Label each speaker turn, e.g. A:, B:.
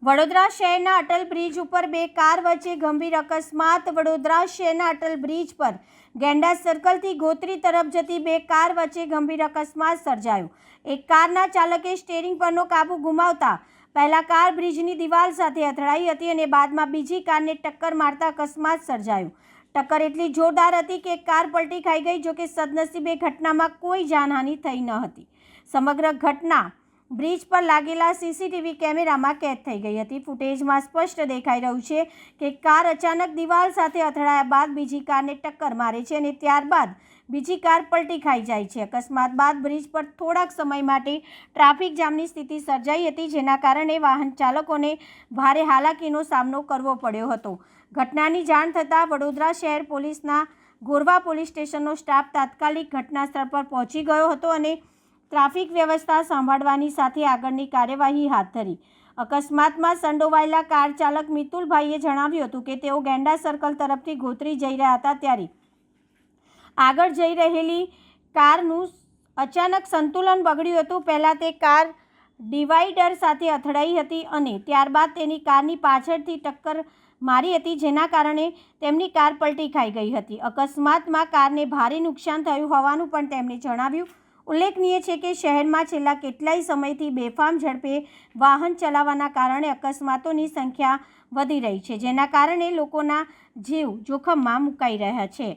A: વડોદરા શહેરના અટલ બ્રિજ ઉપર બે કાર વચ્ચે ગંભીર અકસ્માત। વડોદરા શહેરના અટલ બ્રિજ પર ગેંડા સર્કલથી ગોત્રી તરફ જતી બે કાર વચ્ચે ગંભીર અકસ્માત સર્જાયો। એક કારના ચાલકે સ્ટીયરિંગ પરનો કાબુ ગુમાવતા પહેલા કાર બ્રિજની દિવાલ સાથે અથડાઈ હતી અને બાદમાં બીજી કારને ટક્કર મારતા અકસ્માત સર્જાયો। ટક્કર એટલી જોરદાર હતી કે કાર પલટી ખાઈ ગઈ। જોકે સદનસીબે ઘટનામાં કોઈ જાનહાનિ થઈ ન હતી। સમગ્ર ઘટના બ્રિજ પર લાગેલા સીસીટીવી કેમેરામાં કેદ થઈ ગઈ હતી। ફૂટેજમાં સ્પષ્ટ દેખાઈ રહ્યું છે કે કાર અચાનક દિવાલ સાથે અથડાયા બાદ બીજી કારને ટક્કર મારે છે અને ત્યારબાદ બીજી કાર પલટી ખાઈ જાય છે। અકસ્માત બાદ બ્રિજ પર થોડાક સમય માટે ટ્રાફિક જામની સ્થિતિ સર્જાઈ હતી, જેના કારણે વાહન ચાલકોને ભારે હાલાકીનો સામનો કરવો પડ્યો હતો। ઘટનાની જાણ થતાં વડોદરા શહેર પોલીસના ગોરવા પોલીસ સ્ટેશનનો સ્ટાફ તાત્કાલિક ઘટનાસ્થળ પર પહોંચી ગયો હતો અને ટ્રાફિક વ્યવસ્થા સંભાળવાની સાથે આગળની કાર્યવાહી હાથ ધરી। અકસ્માતમાં સંડોવાયેલા કાર ચાલક મિતુલભાઈએ જણાવ્યું હતું કે તેઓ ગેંડા સર્કલ તરફથી ગોત્રી જઈ રહ્યા હતા ત્યારે આગળ જઈ રહેલી કારનું અચાનક સંતુલન બગડ્યું હતું। પહેલાં તે કાર ડિવાઈડર સાથે અથડાઈ હતી અને ત્યારબાદ તેની કારની પાછળથી ટક્કર મારી હતી, જેના કારણે તેમની કાર પલટી ખાઈ ગઈ હતી। અકસ્માતમાં કારને ભારે નુકસાન થયું હોવાનું પણ તેમણે જણાવ્યું। ઉલ્લેખનીય છે કે શહેરમાં છેલ્લા કેટલાય સમયથી બેફામ ઝડપે વાહન ચલાવવાના કારણે અકસ્માતોની સંખ્યા વધી રહી છે, જેના કારણે લોકોના જીવ જોખમમાં મુકાઈ રહ્યા છે।